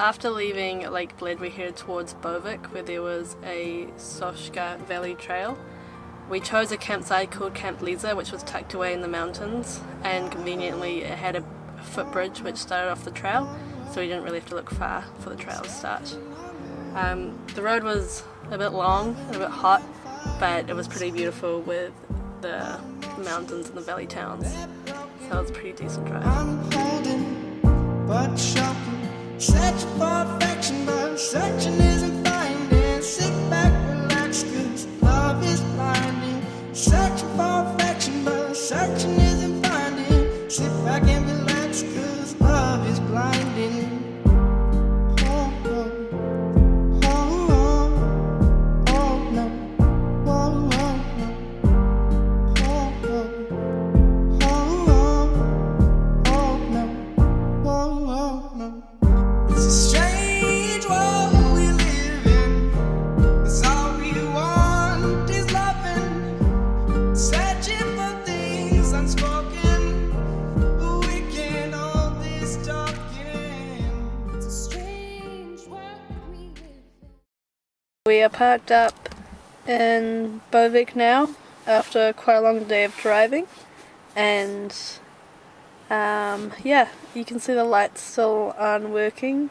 after leaving Lake Bled, we headed towards Bovec, where there was a Soča Valley trail. We chose a campsite called Camp Leza, which was tucked away in the mountains, and conveniently it had a footbridge which started off the trail, so we didn't really have to look far for the trail to start. The road was a bit long and a bit hot, but it was pretty beautiful with the mountains and the valley towns, so it was a pretty decent drive. I'm holding, but shocking, searching for affection, but searching isn't finding. Sit back, relax, 'cause love is blinding. Searching for affection, but searching isn't finding. Sit back and relax, 'cause love is blinding. We are parked up in Bovec now after quite a long day of driving, and yeah, you can see the lights still aren't working,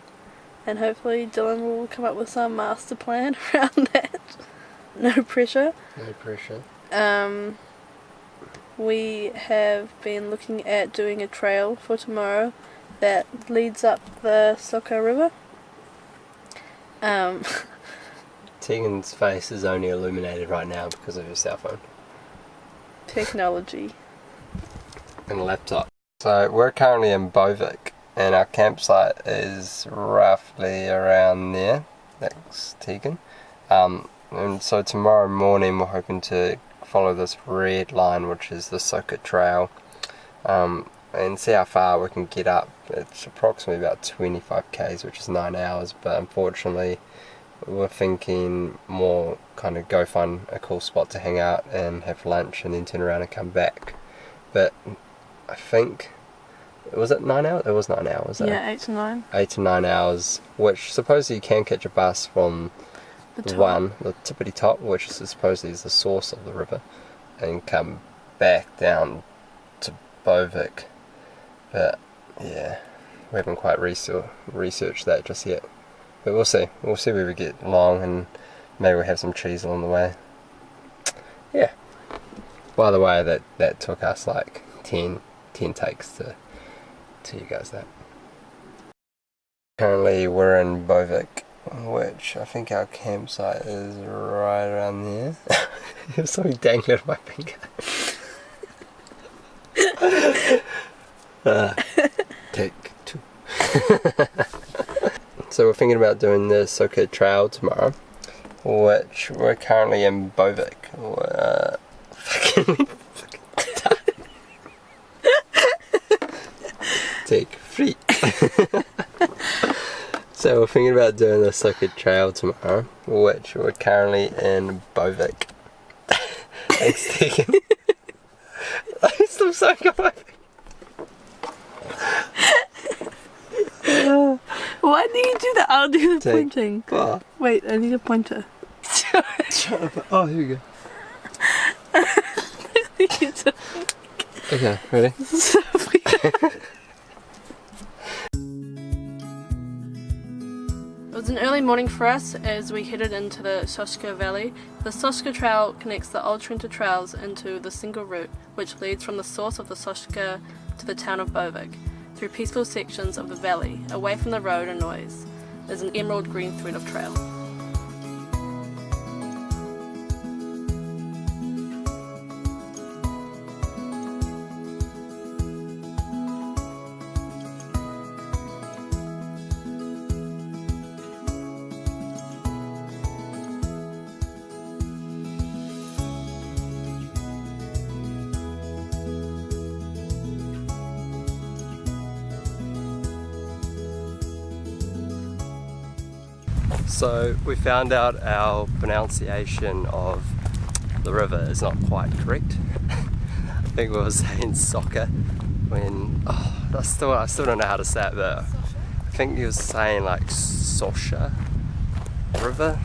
and hopefully Dylan will come up with some master plan around that. No pressure. No pressure. We have been looking at doing a trail for tomorrow that leads up the Soča River. Tegan's face is only illuminated right now because of her cell phone. Technology. And a laptop. So we're currently in Bovec and our campsite is roughly around there. That's Tegan. And so tomorrow morning we're hoping to follow this red line, which is the Soča Trail, and see how far we can get up. It's approximately about 25 k's, which is 9 hours, but unfortunately we're thinking more kind of go find a cool spot to hang out and have lunch and then turn around and come back. But I think, was it 9 hours? It was 9 hours. Yeah, 8 to 9. 8 to 9 hours, which supposedly you can catch a bus from the tippity top, which is supposedly is the source of the river, and come back down to Bovec. But yeah, we haven't quite researched that just yet. But we'll see where we get along, and maybe we'll have some cheese along the way. Yeah. By the way, that took us like 10 takes to tell you guys that. Currently we're in Bovec, which I think our campsite is right around there. There's something dangling on my finger. Take 2. So we're thinking about doing the Soča Trail tomorrow, which we're currently in Bovec. Take 3. So we're thinking about doing the Soča Trail tomorrow, which we're currently in Bovec. Thanks, Tegan. I still suck on my finger. Why do you do that? I'll do the pointing. Oh. Wait, I need a pointer. Shut up. Oh, here we go. Okay, ready? It was an early morning for us as we headed into the Soča Valley. The Soča Trail connects the old Trenta trails into the single route which leads from the source of the Soča to the town of Bovec, through peaceful sections of the valley, away from the road and noise. There's an emerald green thread of trail. So we found out our pronunciation of the river is not quite correct. I think we were saying Soča when I still don't know how to say it, but I think he was saying like Soča River.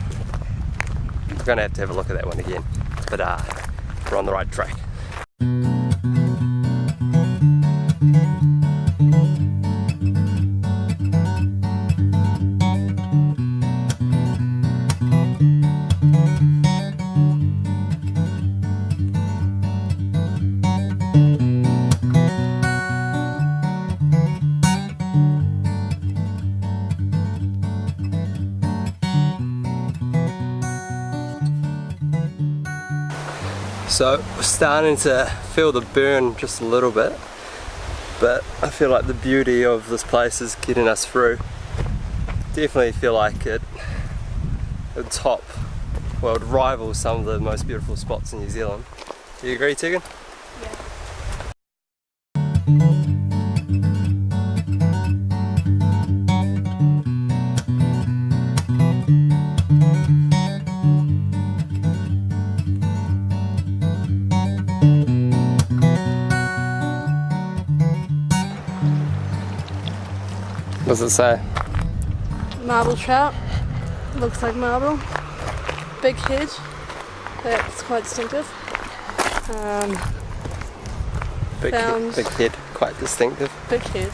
We're gonna have to have a look at that one again, but we're on the right track. So we're starting to feel the burn just a little bit, but I feel like the beauty of this place is getting us through. Definitely feel like it would top, well, it would rival some of the most beautiful spots in New Zealand. Do you agree, Tegan? Yeah. What does it say? Marble trout. Looks like marble. Big head. That's quite distinctive. Big head, quite distinctive. Big head.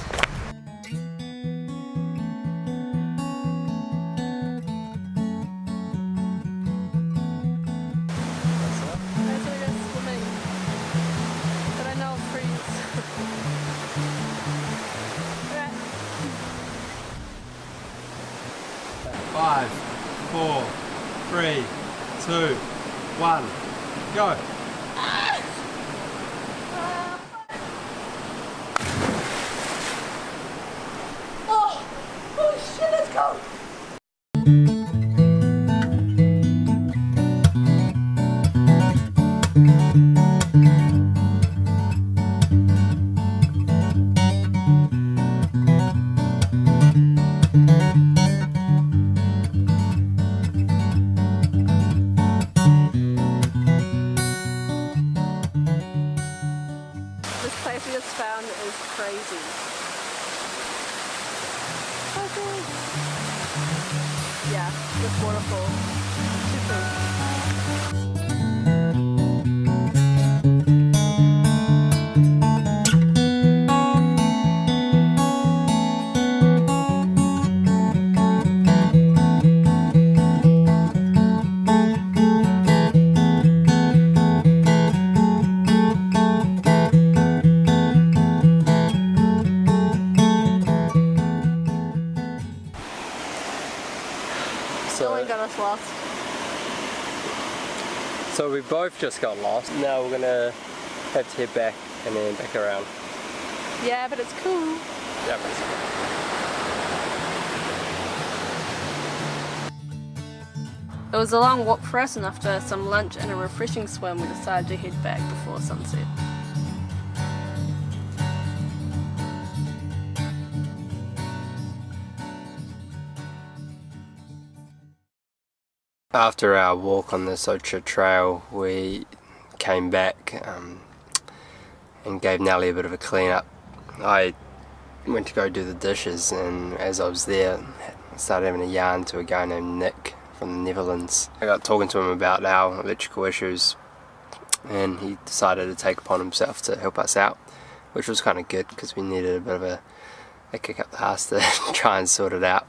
Five, 4, 3, 2, 1, go! Oh shit, let's go! We just found is crazy. Okay. Yeah, this waterfall. Got us lost. So we both just got lost. Now we're gonna have to head back and then back around. Yeah, but it's cool. Yeah, but it's cool. It was a long walk for us, and after some lunch and a refreshing swim, we decided to head back before sunset. After our walk on the Soča Trail, we came back and gave Nelly a bit of a clean up. I went to go do the dishes, and as I was there, I started having a yarn to a guy named Nick from the Netherlands. I got talking to him about our electrical issues, and he decided to take upon himself to help us out, which was kind of good because we needed a bit of a kick up the arse to try and sort it out.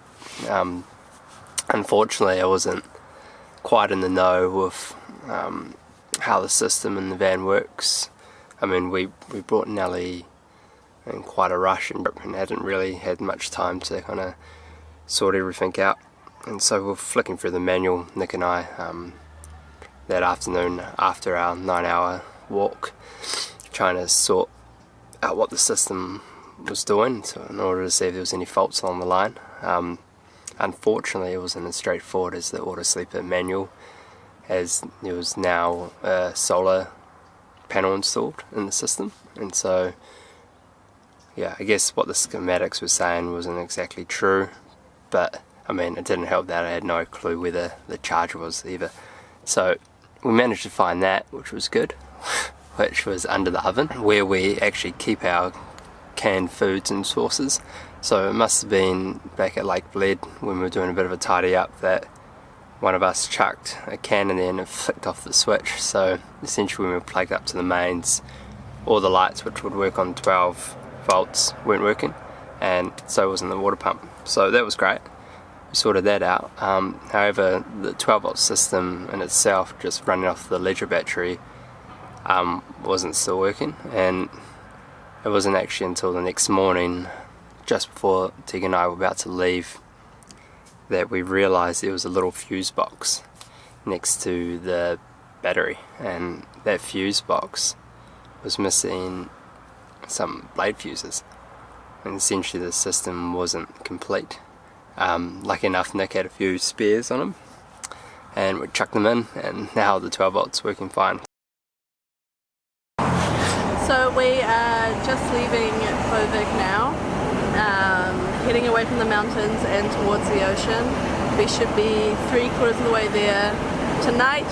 Unfortunately, I wasn't quite in the know with how the system in the van works. I mean, we brought Nelly in quite a rush and hadn't really had much time to kind of sort everything out, and so we're flicking through the manual, Nick and I, that afternoon after our 9-hour walk, trying to sort out what the system was doing in order to see if there was any faults along the line. Unfortunately, it wasn't as straightforward as the Autosleeper manual, as there was now a solar panel installed in the system, and so yeah, I guess what the schematics were saying wasn't exactly true, but I mean, it didn't help that I had no clue where the charger was either. So we managed to find that, which was good, which was under the oven, where we actually keep our canned foods and sauces. So it must have been back at Lake Bled when we were doing a bit of a tidy up that one of us chucked a can in there and it flicked off the switch. So essentially when we were plugged up to the mains, all the lights which would work on 12 volts weren't working, and so wasn't the water pump. So that was great. We sorted that out. However, the 12 volt system in itself, just running off the Ledger battery, wasn't still working, and it wasn't actually until the next morning, just before Tegan and I were about to leave, that we realised there was a little fuse box next to the battery, and that fuse box was missing some blade fuses, and essentially the system wasn't complete. Lucky enough, Nick had a few spares on him, and we chucked them in, and now the 12 volts working fine. So we are just leaving Bovec now, heading away from the mountains and towards the ocean. We should be 3/4 of the way there tonight.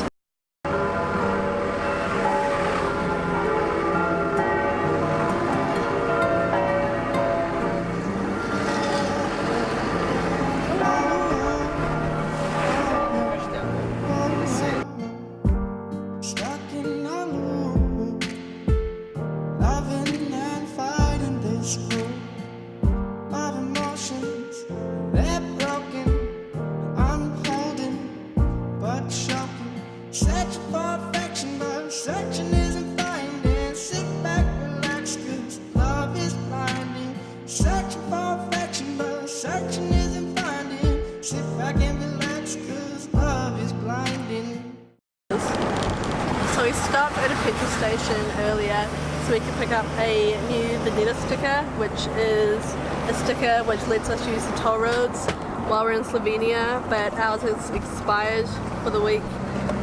So we stopped at a petrol station earlier so we could pick up a new Duetto sticker, which is a sticker which lets us use the toll roads while we're in Slovenia, but ours has expired for the week,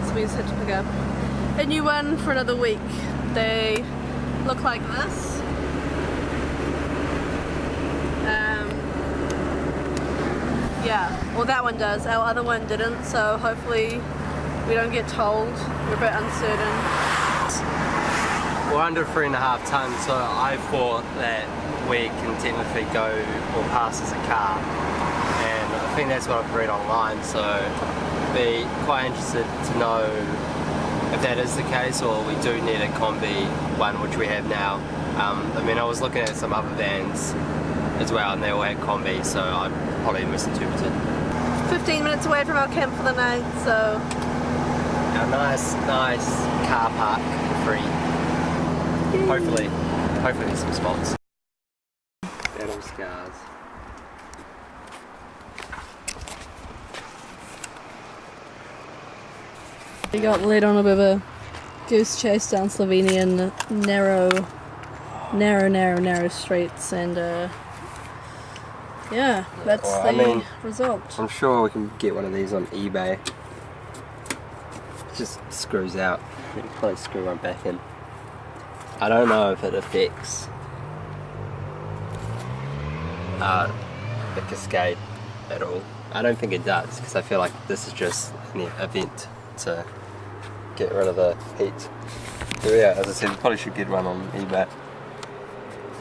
so we just had to pick up a new one for another week. They look like this. Yeah, well that one does, our other one didn't, so hopefully we don't get told. We're a bit uncertain. We're under 3.5 tons, so I thought that we can technically go or pass as a car, and I think that's what I've read online, so I'd be quite interested to know if that is the case, or we do need a combi one, which we have now. I mean, I was looking at some other vans as well, and they all had combi, so I probably misinterpreted. 15 minutes away from our camp for the night, so a nice car park for free. Yay. Hopefully there's some spots. Battle scars. We got led on a bit of a goose chase down Slovenian narrow streets, and yeah, that's the result. I'm sure we can get one of these on eBay. It just screws out. You can probably screw one back in. I don't know if it affects the cascade at all. I don't think it does, because I feel like this is just an event to get rid of the heat. So yeah, as I said, we probably should get one on eBay.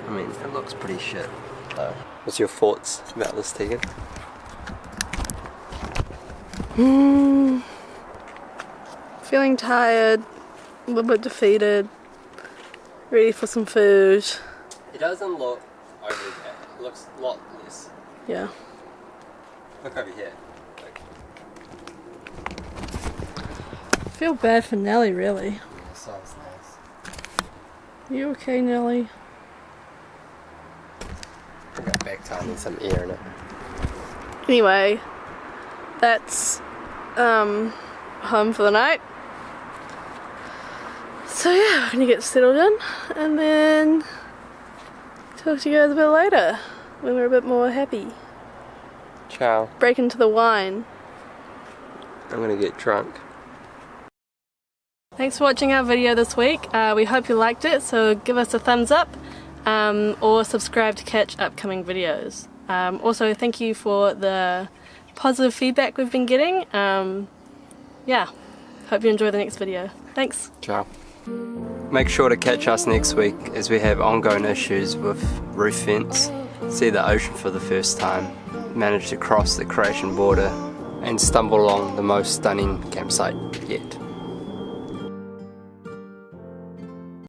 I mean, it looks pretty shit though. What's your thoughts about this, Tegan? Feeling tired, a little bit defeated, ready for some food. It doesn't look overly bad. It looks a lot less. Yeah. Look over here. I feel bad for Nelly, really. Yeah, sounds nice. You okay, Nelly? I've got back time and some air in it. Anyway, that's home for the night. So yeah, we're gonna get settled in and then talk to you guys a bit later when we're a bit more happy. Ciao. Break into the wine. I'm gonna get drunk. Thanks for watching our video this week. We hope you liked it, so give us a thumbs up or subscribe to catch upcoming videos. Also, thank you for the positive feedback we've been getting. Yeah, hope you enjoy the next video. Thanks. Ciao. Make sure to catch us next week as we have ongoing issues with roof vents, see the ocean for the first time, manage to cross the Croatian border and stumble along the most stunning campsite yet.